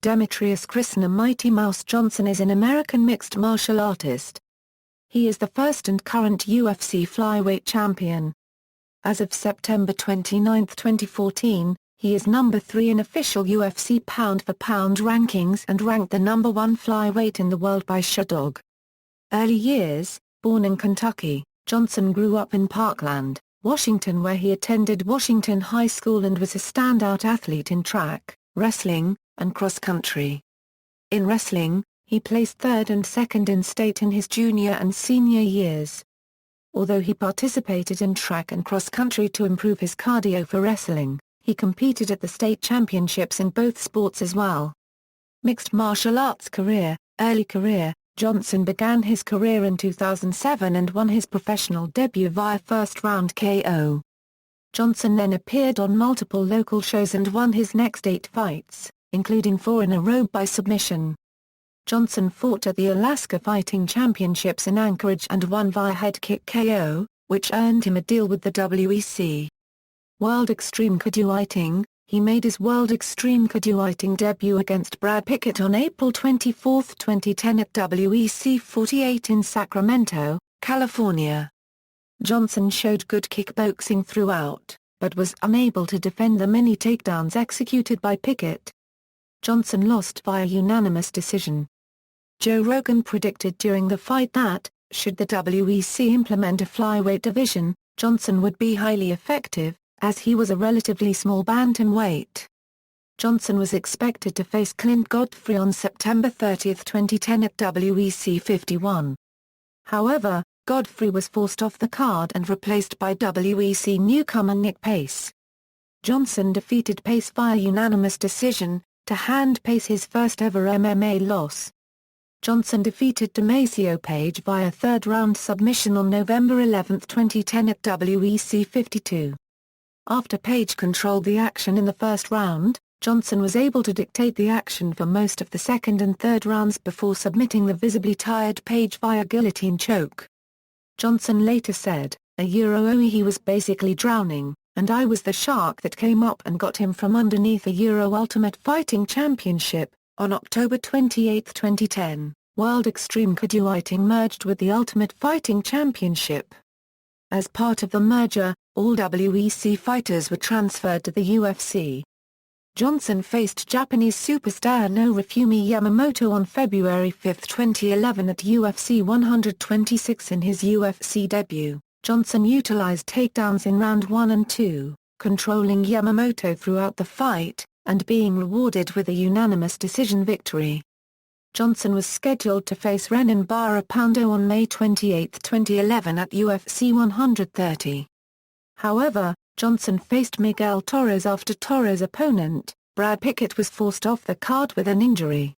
Demetrious Khrisna Mighty Mouse Johnson is an American mixed martial artist. He is the first and current UFC Flyweight Champion. As of September 29, 2014, he is number 3 in official UFC pound-for-pound rankings and ranked the number 1 flyweight in the world by Sherdog. Early years: born in Kentucky, Johnson grew up in Parkland, Washington, where he attended Washington High School and was a standout athlete in track, wrestling, and cross-country. In wrestling, he placed third and second in state in his junior and senior years. Although he participated in track and cross-country to improve his cardio for wrestling, he competed at the state championships in both sports as well. Mixed martial arts career: early career: Johnson began his career in 2007 and won his professional debut via first-round KO. Johnson then appeared on multiple local shows and won his next 8 fights, including 4 in a row by submission. Johnson fought at the Alaska Fighting Championships in Anchorage and won via head kick KO, which earned him a deal with the WEC. World Extreme Cudgefighting: he made his World Extreme Cudgefighting debut against Brad Pickett on April 24, 2010 at WEC 48 in Sacramento, California. Johnson showed good kickboxing throughout, but was unable to defend the many takedowns executed by Pickett. Johnson lost via unanimous decision. Joe Rogan predicted during the fight that, should the WEC implement a flyweight division, Johnson would be highly effective, as he was a relatively small bantamweight. Johnson was expected to face Clint Godfrey on September 30, 2010 at WEC 51. However, Godfrey was forced off the card and replaced by WEC newcomer Nick Pace. Johnson defeated Pace via unanimous decision, to hand Pace his first ever MMA loss. Johnson defeated Demetrious Page via third-round submission on November 11, 2010 at WEC 52. After Page controlled the action in the first round, Johnson was able to dictate the action for most of the second and third rounds before submitting the visibly tired Page via guillotine choke. Johnson later said, he was basically drowning, and I was the shark that came up and got him from underneath. Ultimate Fighting Championship. On October 28, 2010, World Extreme Cudgefighting merged with the Ultimate Fighting Championship. As part of the merger, all WEC fighters were transferred to the UFC. Johnson faced Japanese superstar Norifumi Yamamoto on February 5, 2011 at UFC 126 in his UFC debut. Johnson utilized takedowns in round 1 and 2, controlling Yamamoto throughout the fight, and being rewarded with a unanimous decision victory. Johnson was scheduled to face Renan Barapando on May 28, 2011 at UFC 130. However, Johnson faced Miguel Torres after Torres' opponent, Brad Pickett, was forced off the card with an injury.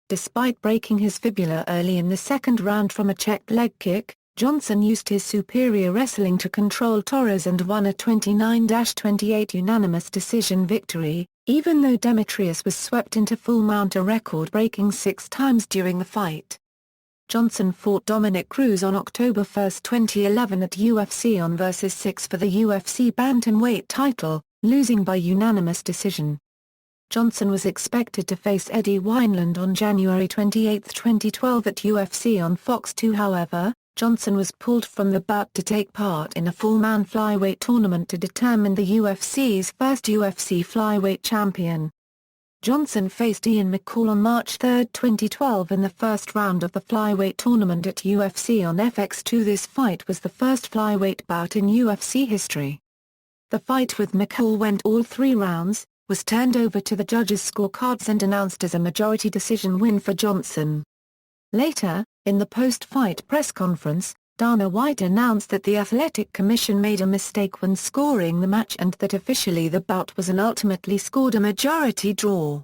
Despite breaking his fibula early in the second round from a checked leg kick, Johnson used his superior wrestling to control Torres and won a 29-28 unanimous decision victory, even though Demetrious was swept into full mount, a record-breaking 6 times during the fight. Johnson fought Dominic Cruz on October 1, 2011 at UFC on vs 6 for the UFC bantamweight title, losing by unanimous decision. Johnson was expected to face Eddie Wineland on January 28, 2012 at UFC on Fox 2. However, Johnson was pulled from the bout to take part in a 4-man flyweight tournament to determine the UFC's first UFC Flyweight Champion. Johnson faced Ian McCall on March 3, 2012 in the first round of the flyweight tournament at UFC on FX2. This fight was the first flyweight bout in UFC history. The fight with McCall went all 3 rounds, was turned over to the judges' scorecards and announced as a majority decision win for Johnson. Later, in the post-fight press conference, Dana White announced that the Athletic Commission made a mistake when scoring the match and that officially the bout was and ultimately scored a majority draw.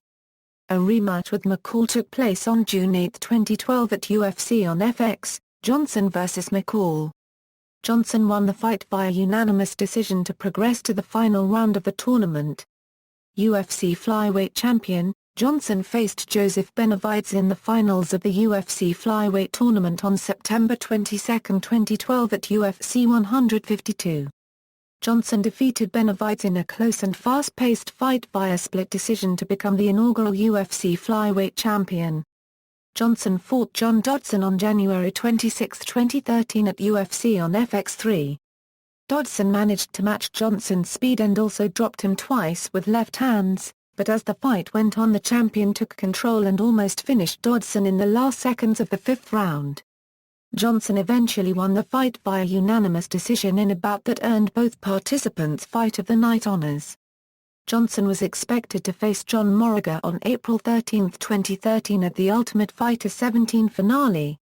A rematch with McCall took place on June 8, 2012 at UFC on FX, Johnson vs McCall. Johnson won the fight via unanimous decision to progress to the final round of the tournament. UFC Flyweight Champion: Johnson faced Joseph Benavides in the finals of the UFC Flyweight Tournament on September 22, 2012 at UFC 152. Johnson defeated Benavides in a close and fast-paced fight via split decision to become the inaugural UFC Flyweight Champion. Johnson fought John Dodson on January 26, 2013 at UFC on FX3. Dodson managed to match Johnson's speed and also dropped him twice with left hands, but as the fight went on the champion took control and almost finished Dodson in the last seconds of the fifth round. Johnson eventually won the fight via unanimous decision in a bout that earned both participants Fight of the Night honors. Johnson was expected to face John Moraga on April 13, 2013 at the Ultimate Fighter 17 finale.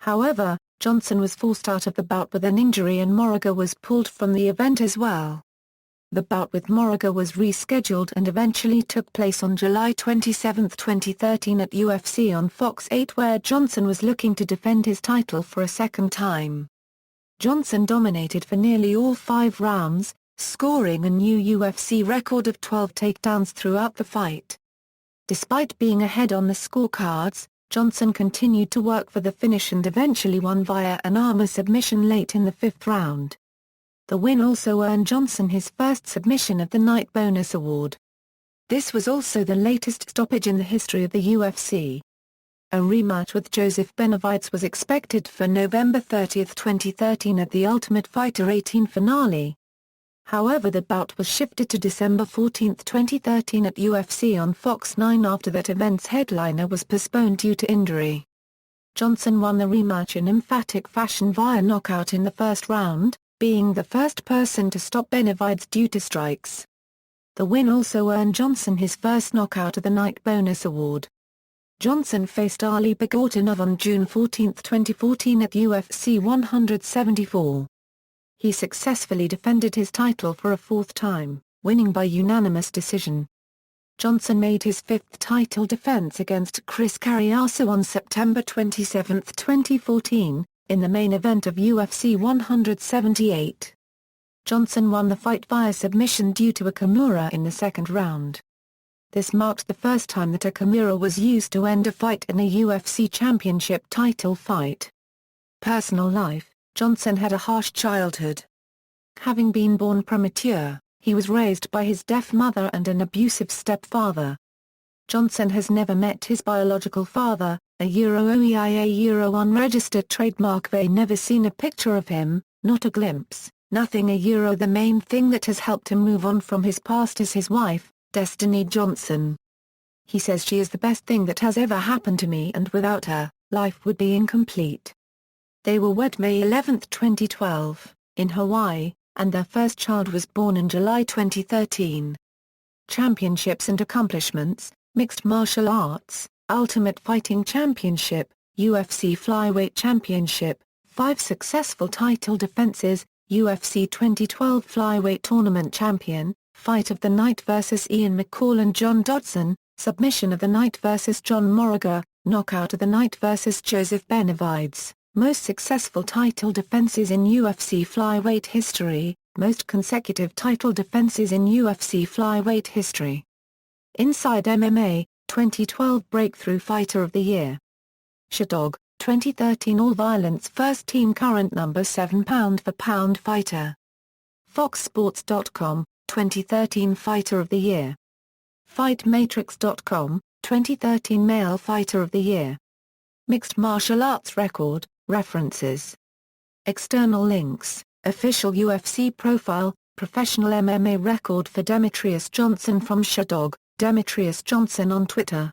However, Johnson was forced out of the bout with an injury and Moraga was pulled from the event as well. The bout with Moraga was rescheduled and eventually took place on July 27, 2013 at UFC on Fox 8 where Johnson was looking to defend his title for a second time. Johnson dominated for nearly all 5 rounds, scoring a new UFC record of 12 takedowns throughout the fight. Despite being ahead on the scorecards, Johnson continued to work for the finish and eventually won via an armbar submission late in the 5th round. The win also earned Johnson his first Submission of the Night bonus award. This was also the latest stoppage in the history of the UFC. A rematch with Joseph Benavides was expected for November 30, 2013 at the Ultimate Fighter 18 finale. However, the bout was shifted to December 14, 2013 at UFC on Fox 9 after that event's headliner was postponed due to injury. Johnson won the rematch in emphatic fashion via knockout in the first round, being the first person to stop Benavides due to strikes. The win also earned Johnson his first Knockout of the Night bonus award. Johnson faced Ali Bagautinov on June 14, 2014 at UFC 174. He successfully defended his title for a 4th time, winning by unanimous decision. Johnson made his 5th title defense against Chris Carriasso on September 27, 2014, in the main event of UFC 178. Johnson won the fight via submission due to a Kimura in the 2nd round. This marked the first time that a Kimura was used to end a fight in a UFC championship title fight. Personal life: Johnson had a harsh childhood. Having been born premature, he was raised by his deaf mother and an abusive stepfather. Johnson has never met his biological father, a OEIA unregistered trademark. They never seen a picture of him, not a glimpse, nothing. The main thing that has helped him move on from his past is his wife, Destiny Johnson. He says she is the best thing that has ever happened to me and without her, life would be incomplete. They were wed May 11, 2012, in Hawaii, and their first child was born in July 2013. Championships and accomplishments: Mixed Martial Arts, Ultimate Fighting Championship, UFC Flyweight Championship, 5 successful title defenses, UFC 2012 Flyweight Tournament Champion, Fight of the Night vs Ian McCall and John Dodson, Submission of the Night vs John Moraga, Knockout of the Night vs Joseph Benavides, most successful title defenses in UFC Flyweight history, most consecutive title defenses in UFC Flyweight history. Inside MMA, 2012 Breakthrough Fighter of the Year. Sherdog, 2013 All Violence First Team Current number 7 pound-for-pound fighter. FoxSports.com, 2013 Fighter of the Year. FightMatrix.com, 2013 Male Fighter of the Year. Mixed Martial Arts Record, References. External links: Official UFC Profile, Professional MMA Record for Demetrious Johnson from Sherdog, Demetrious Johnson on Twitter.